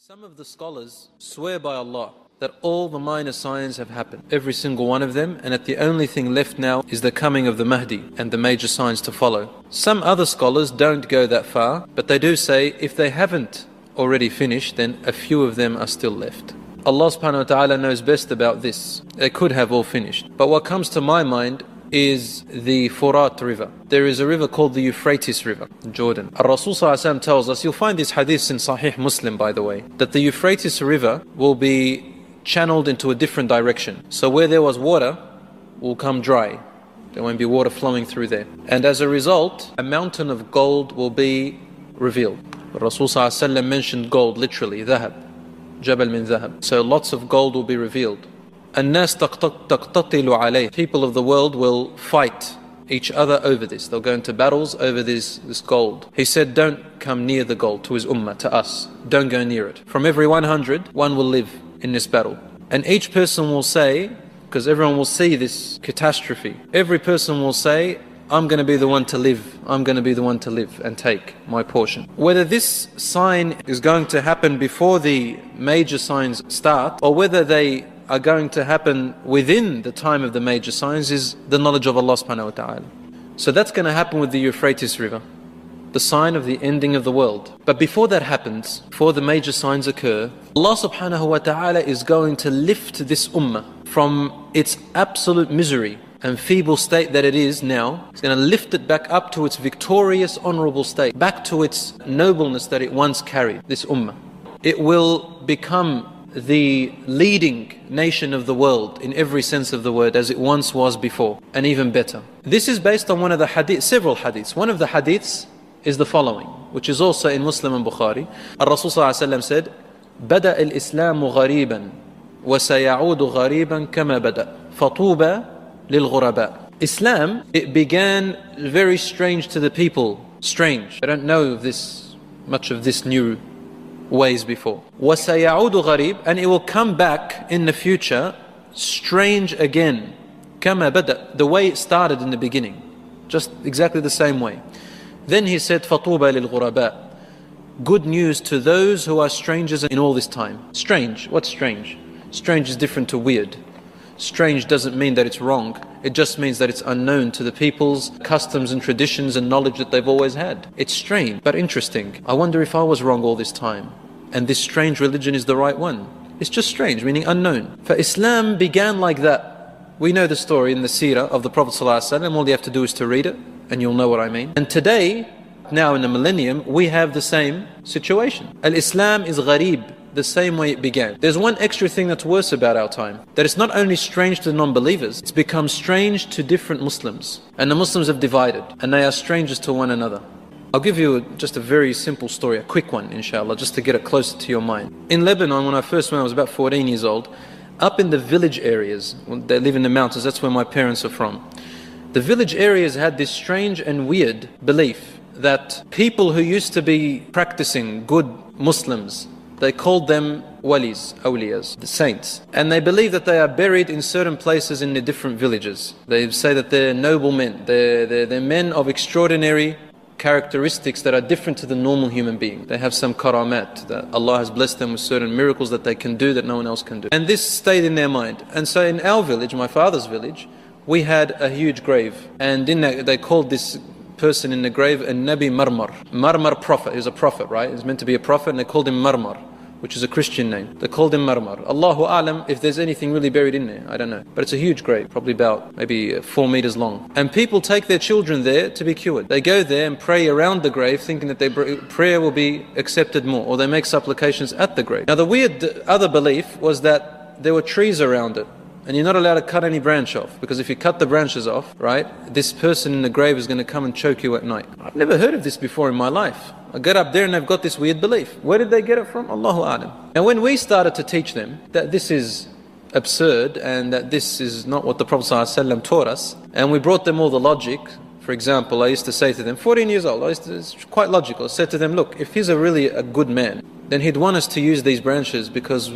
Some of the scholars swear by Allah that all the minor signs have happened, every single one of them, and that the only thing left now is the coming of the Mahdi and the major signs to follow. Some other scholars don't go that far, but they do say if they haven't already finished, then a few of them are still left. Allah subhanahu wa ta'ala knows best about this. They could have all finished. But what comes to my mind is the Furat river. There is a river called the Euphrates River in Jordan. Rasul tells us, you'll find this hadith in Sahih Muslim by the way, that the Euphrates River will be channeled into a different direction. So where there was water will come dry. There won't be water flowing through there. And as a result, a mountain of gold will be revealed. Rasul mentioned gold, literally, dhahab, jabal min dhahab. So lots of gold will be revealed. الناس تقتتل عليه. People of the world will fight each other over this. They'll go into battles over this gold. He said, don't come near the gold, to his ummah, to us. Don't go near it. From every 100, one will live in this battle. And each person will say, because everyone will see this catastrophe, every person will say, I'm going to be the one to live. I'm going to be the one to live and take my portion. Whether this sign is going to happen before the major signs start, or whether they are going to happen within the time of the major signs, is the knowledge of Allah subhanahu wa ta'ala. So that's going to happen with the Euphrates River, the sign of the ending of the world. But before that happens, before the major signs occur, Allah subhanahu wa ta'ala is going to lift this ummah from its absolute misery and feeble state that it is now. He's going to lift it back up to its victorious, honorable state, back to its nobleness that it once carried, this ummah. It will become the leading nation of the world in every sense of the word, as it once was before, and even better. This is based on one of the hadiths, several hadiths. One of the hadiths is the following, which is also in Muslim and Bukhari. Rasul said, "Bada al-Islamu ghariban, wa sayaudu ghariban kama bada, fatuba lil-ghuraba." Islam, it began very strange to the people, strange. They don't know of this, much of this new ways before. وَسَيَعُودُ غَرِيبٌ, and it will come back in the future strange again. كَمَا بَدَأ, the way it started in the beginning, just exactly the same way. Then he said, فَطُوبَى لِلْغُرَبَاء, good news to those who are strangers in all this time. Strange, what's strange? Strange is different to weird. Strange doesn't mean that it's wrong. It just means that it's unknown to the people's customs and traditions and knowledge that they've always had. It's strange, but interesting. I wonder if I was wrong all this time, and this strange religion is the right one. It's just strange, meaning unknown. For Islam began like that. We know the story in the seerah of the Prophet ﷺ. All you have to do is to read it, and you'll know what I mean. And today, now in the millennium, we have the same situation. Al-Islam is gharib, the same way it began. There's one extra thing that's worse about our time, that it's not only strange to the non-believers, it's become strange to different Muslims. And the Muslims have divided, and they are strangers to one another. I'll give you just a very simple story, a quick one inshallah, just to get it closer to your mind. In Lebanon, when I first went, I was about 14 years old, up in the village areas, they live in the mountains, that's where my parents are from. The village areas had this strange and weird belief that people who used to be practicing good Muslims, they called them walis, awliyas, the saints. And they believe that they are buried in certain places in the different villages. They say that they're noble men. They're men of extraordinary characteristics that are different to the normal human being. They have some karamat, that Allah has blessed them with certain miracles that they can do that no one else can do. And this stayed in their mind. And so in our village, my father's village, we had a huge grave. And in that, they called this person in the grave a Nabi Marmar. Marmar, prophet. He was a prophet, right? He was meant to be a prophet, and they called him Marmar, which is a Christian name. They called him Marmar. Allahu A'lam if there's anything really buried in there. I don't know. But it's a huge grave, probably about maybe 4 meters long. And people take their children there to be cured. They go there and pray around the grave, thinking that their prayer will be accepted more, or they make supplications at the grave. Now the weird other belief was that there were trees around it, and you're not allowed to cut any branch off, because if you cut the branches off, right, this person in the grave is going to come and choke you at night. I've never heard of this before in my life. I get up there and they've got this weird belief. Where did they get it from? Allahu A'lam. And when we started to teach them that this is absurd and that this is not what the Prophet ﷺ taught us, and we brought them all the logic. For example, I used to say to them, 14 years old, it's quite logical. I said to them, look, if he's really a good man, then he'd want us to use these branches because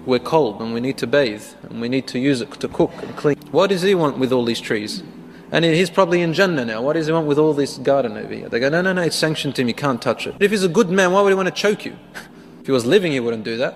we're cold and we need to bathe and we need to use it to cook and clean. What does he want with all these trees? And he's probably in Jannah now. What does he want with all this garden over here? They go, no, it's sanctioned to him, you can't touch it. But if he's a good man, why would he want to choke you? If he was living, he wouldn't do that.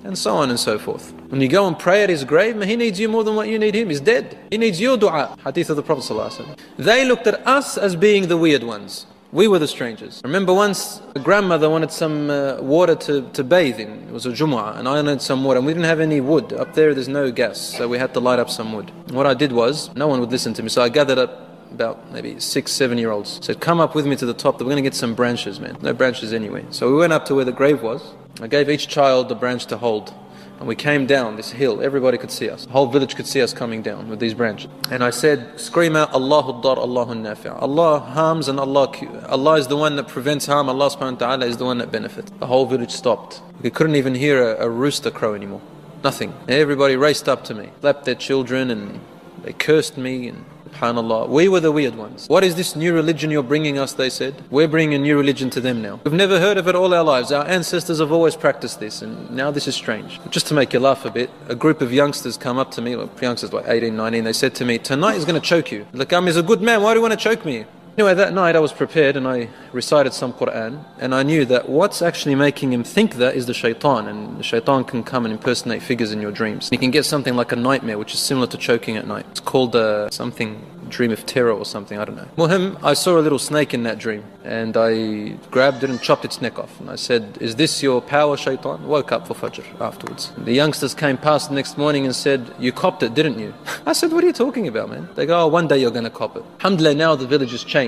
And so on and so forth. When you go and pray at his grave, he needs you more than what you need him. He's dead. He needs your dua. Hadith of the Prophet ﷺ. They looked at us as being the weird ones. We were the strangers. I remember once a grandmother wanted some water to bathe in. It was a Jumu'ah, and I wanted some water. And we didn't have any wood. Up there's no gas, so we had to light up some wood. And what I did was, no one would listen to me, so I gathered up about maybe 6, 7-year-olds. Said, come up with me to the top, we're going to get some branches, man. No branches anyway. So we went up to where the grave was. I gave each child a branch to hold. And we came down this hill. Everybody could see us. The whole village could see us coming down with these branches. And I said, scream out, Allahu Dar, Allahu Nafi'. Allah harms and Allah is the one that prevents harm. Allah subhanahu wa ta'ala is the one that benefits. The whole village stopped. We couldn't even hear a rooster crow anymore. Nothing. Everybody raced up to me, slapped their children, and they cursed me. And subhanallah, we were the weird ones. What is this new religion you're bringing us, they said. We're bringing a new religion to them now. We've never heard of it all our lives. Our ancestors have always practiced this, and now this is strange. Just to make you laugh a bit, a group of youngsters come up to me, youngsters like 18, 19, they said to me, tonight is going to choke you. Lakam is a good man, why do you want to choke me? Anyway, that night I was prepared and I recited some Quran, and I knew that what's actually making him think that is the shaitan, and the shaitan can come and impersonate figures in your dreams. You can get something like a nightmare, which is similar to choking at night. It's called something, dream of terror or something, I don't know. Muhim, I saw a little snake in that dream, and I grabbed it and chopped its neck off. And I said, is this your power, shaitan? Woke up for Fajr afterwards. The youngsters came past the next morning and said, you copped it, didn't you? I said, what are you talking about, man? They go, oh, one day you're going to cop it. Alhamdulillah, now the village has changed.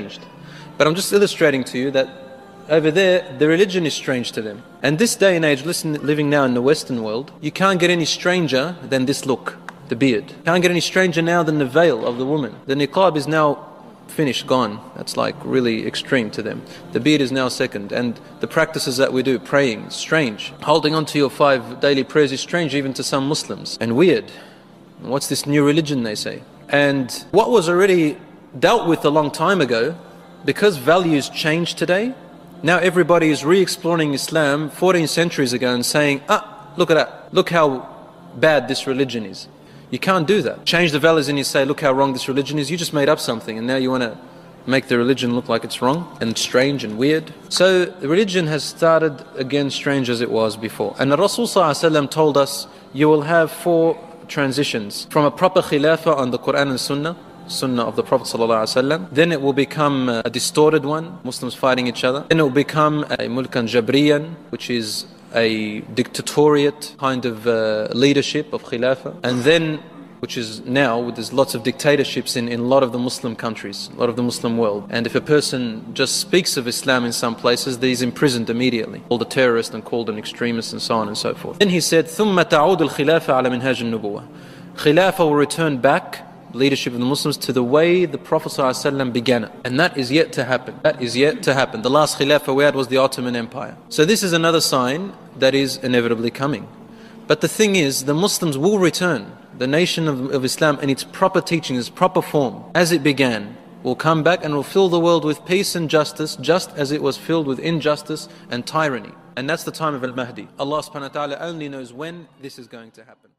But I'm just illustrating to you that over there, the religion is strange to them. And this day and age, living now in the Western world, you can't get any stranger than this look. The beard. Can't get any stranger now than the veil of the woman. The niqab is now finished, gone. That's like really extreme to them. The beard is now second. And the practices that we do, praying, strange. Holding on to your 5 daily prayers is strange even to some Muslims. And weird. What's this new religion, they say? And what was already dealt with a long time ago, because values change today, now everybody is re-exploring Islam 14 centuries ago and saying, look at that. Look how bad this religion is. You can't do that. Change the values and you say, look how wrong this religion is. You just made up something and now you want to make the religion look like it's wrong and strange and weird. So the religion has started again strange as it was before. And the Rasul ﷺ told us, you will have 4 transitions. From a proper khilafah on the Quran and Sunnah of the Prophet ﷺ. Then it will become a distorted one, Muslims fighting each other. Then it will become a mulkan jabriyan, which is a dictatoriate kind of leadership of khilafah. And then, which is now, there's lots of dictatorships in a lot of the Muslim countries, a lot of the Muslim world. And if a person just speaks of Islam in some places, he's imprisoned immediately, called a terrorist and called an extremist and so on and so forth. Then he said, ثُمَّ تَعُودُ الْخِلَافَ عَلَى مِنْهَاجِ النُّبُوَّةِ. Khilafah will return back, leadership of the Muslims, to the way the Prophet ﷺ began it. And that is yet to happen. That is yet to happen. The last Khilafah we had was the Ottoman Empire. So this is another sign that is inevitably coming. But the thing is, the Muslims will return. The nation of Islam in its proper teaching, its proper form, as it began, will come back and will fill the world with peace and justice, just as it was filled with injustice and tyranny. And that's the time of Al-Mahdi. Allah subhanahu wa ta'ala only knows when this is going to happen.